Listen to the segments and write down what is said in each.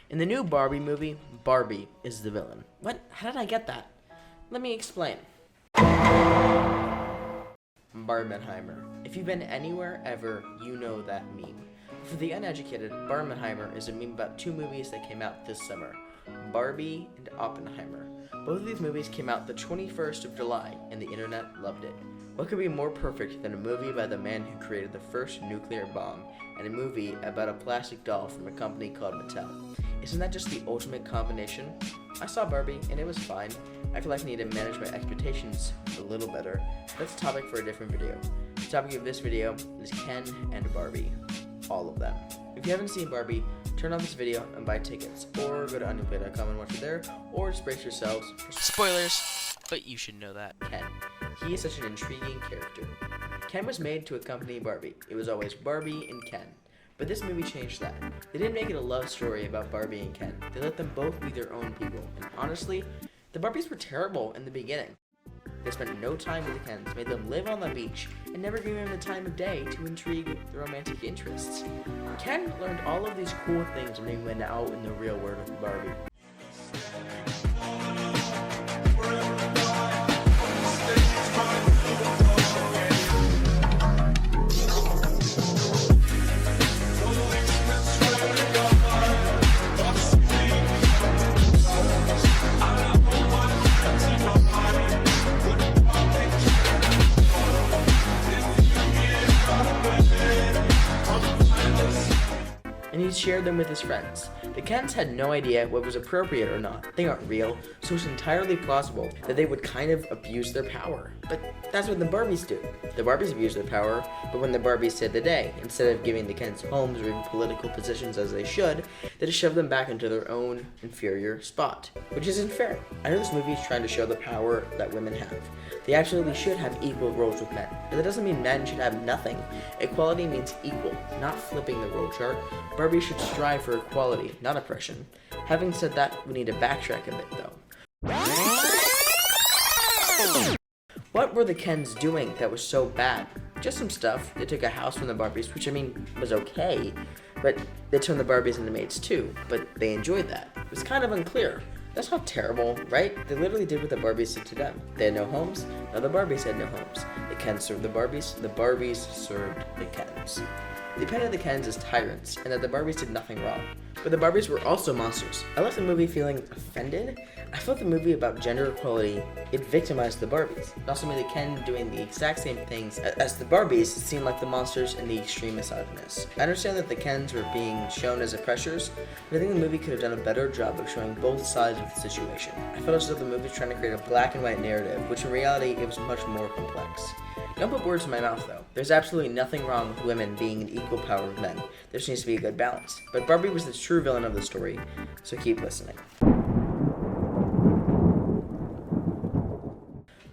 In the new Barbie movie, Barbie is the villain. What? How did I get that? Let me explain. Barbenheimer. If you've been anywhere ever, you know that meme. For the uneducated, Barbenheimer is a meme about two movies that came out this summer, Barbie and Oppenheimer. Both of these movies came out the 21st of July, and the internet loved it. What could be more perfect than a movie by the man who created the first nuclear bomb, and a movie about a plastic doll from a company called Mattel? Isn't that just the ultimate combination? I saw Barbie, and it was fine. I feel like I need to manage my expectations a little better. That's a topic for a different video. The topic of this video is Ken and Barbie. All of them. If you haven't seen Barbie, turn on this video and buy tickets, or go to onionplay.com and watch it there, or just brace yourselves for spoilers, but you should know that. Ken. He is such an intriguing character. Ken was made to accompany Barbie. It was always Barbie and Ken. But this movie changed that. They didn't make it a love story about Barbie and Ken. They let them both be their own people. And honestly, the Barbies were terrible in the beginning. They spent no time with the Kens, made them live on the beach, and never gave them the time of day to intrigue their romantic interests. Ken learned all of these cool things when he went out in the real world with Barbie. And he shared them with his friends. The Kens had no idea what was appropriate or not. They aren't real, so it's entirely plausible that they would kind of abuse their power. But that's what the Barbies do. The Barbies abuse their power, but when the Barbies saved the day, instead of giving the Kens homes or even political positions as they should, they just shove them back into their own inferior spot, which isn't fair. I know this movie is trying to show the power that women have. They absolutely should have equal roles with men, but that doesn't mean men should have nothing. Equality means equal, not flipping the role chart. Barbie should strive for equality, not oppression. Having said that, we need to backtrack a bit though. What were the Kens doing that was so bad? Just some stuff. They took a house from the Barbies, which I mean was okay, but they turned the Barbies into maids too, but they enjoyed that. It was kind of unclear. That's not terrible, right? They literally did what the Barbies did to them. They had no homes, now the Barbies had no homes. The Kens served the Barbies served the Kens. They painted the Kens as tyrants, and that the Barbies did nothing wrong. But the Barbies were also monsters. I left the movie feeling offended. I felt the movie about gender equality, it victimized the Barbies. It also made the Ken doing the exact same things as the Barbies seem like the monsters and the extreme misogynists. I understand that the Kens were being shown as oppressors, but I think the movie could have done a better job of showing both sides of the situation. I felt as though the movie was trying to create a black and white narrative, which in reality it was much more complex. Don't put words in my mouth though. There's absolutely nothing wrong with women being in equal power with men. There just needs to be a good balance. But Barbie was the true villain of the story, so keep listening.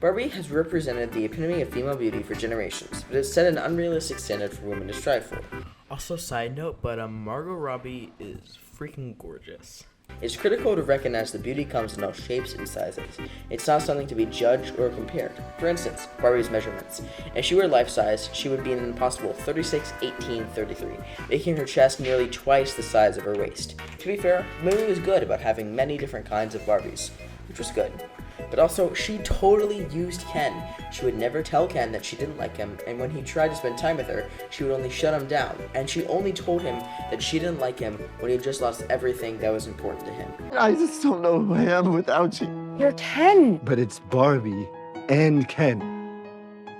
Barbie has represented the epitome of female beauty for generations, but has set an unrealistic standard for women to strive for. Also, side note, but Margot Robbie is freaking gorgeous. It's critical to recognize that beauty comes in all shapes and sizes. It's not something to be judged or compared. For instance, Barbie's measurements. If she were life size, she would be an impossible 36, 18, 33, making her chest nearly twice the size of her waist. To be fair, the movie was good about having many different kinds of Barbies, which was good. But also, she totally used Ken. She would never tell Ken that she didn't like him, and when he tried to spend time with her, she would only shut him down. And she only told him that she didn't like him when he had just lost everything that was important to him. I just don't know who I am without you. You're Ken. But it's Barbie and Ken.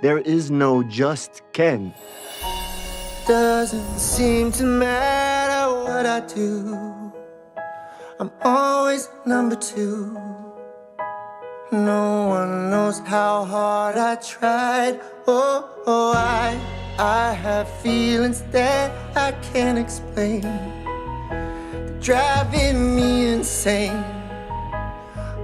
There is no just Ken. Doesn't seem to matter what I do. I'm always number two. No one knows how hard I tried. I have feelings that I can't explain. They're driving me insane.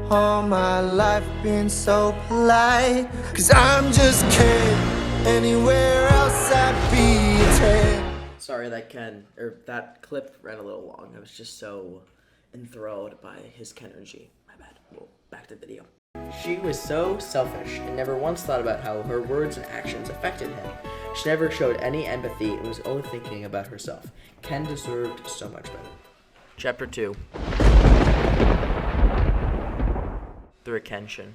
All my life been so polite, 'cause I'm just Ken. Anywhere else I'd be a 10. Sorry that clip ran a little long. I was just so enthralled by his Ken energy. My bad. Well, back to the video. She was so selfish and never once thought about how her words and actions affected him. She never showed any empathy and was only thinking about herself. Ken deserved so much better. Chapter 2. The Retention.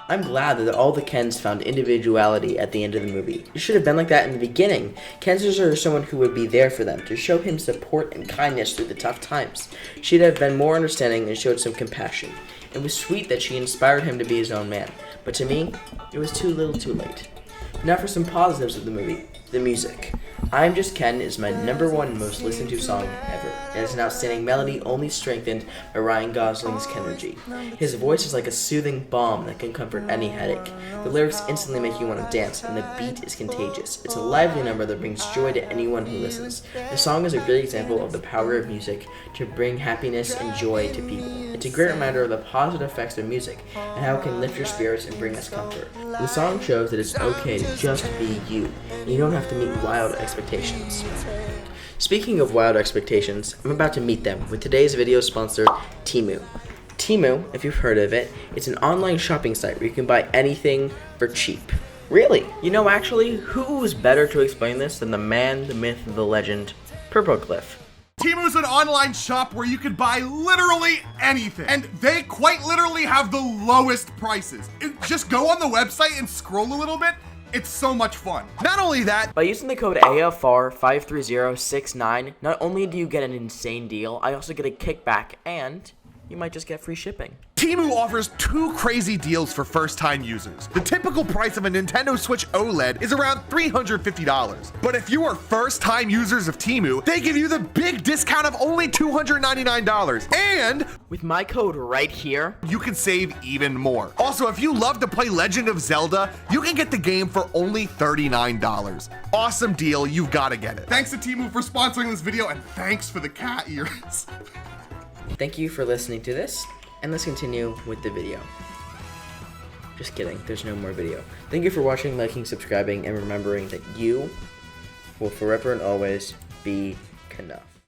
I'm glad that all the Kens found individuality at the end of the movie. It should have been like that in the beginning. Ken deserves someone who would be there for them, to show him support and kindness through the tough times. She'd have been more understanding and showed some compassion. It was sweet that she inspired him to be his own man, but to me, it was too little too late. Now for some positives of the movie. The music. I'm Just Ken is my #1 most listened to song ever. It has an outstanding melody only strengthened by Ryan Gosling's Kenergy. His voice is like a soothing balm that can comfort any headache. The lyrics instantly make you want to dance, and the beat is contagious. It's a lively number that brings joy to anyone who listens. The song is a great example of the power of music to bring happiness and joy to people. It's a great reminder of the positive effects of music and how it can lift your spirits and bring us comfort. The song shows that it's okay to just be you, and you don't have to meet wild expectations. Speaking of wild expectations, I'm about to meet them with today's video sponsor, Temu. Temu, if you've heard of it, it's an online shopping site where you can buy anything for cheap. Really? You know, actually, who is better to explain this than the man, the myth, the legend, Purpoglyph? Temu is an online shop where you can buy literally anything, and they quite literally have the lowest prices. Just go on the website and scroll a little bit. It's so much fun. Not only that, by using the code AFR53069, not only do you get an insane deal, I also get a kickback, and you might just get free shipping. Temu offers 2 crazy deals for first-time users. The typical price of a Nintendo Switch OLED is around $350. But if you are first-time users of Temu, they give you the big discount of only $299. And with my code right here, you can save even more. Also, if you love to play Legend of Zelda, you can get the game for only $39. Awesome deal, you've got to get it. Thanks to Temu for sponsoring this video, and thanks for the cat ears. Thank you for listening to this, and let's continue with the video. Just kidding, there's no more video. Thank you for watching, liking, subscribing, and remembering that you will forever and always be enough.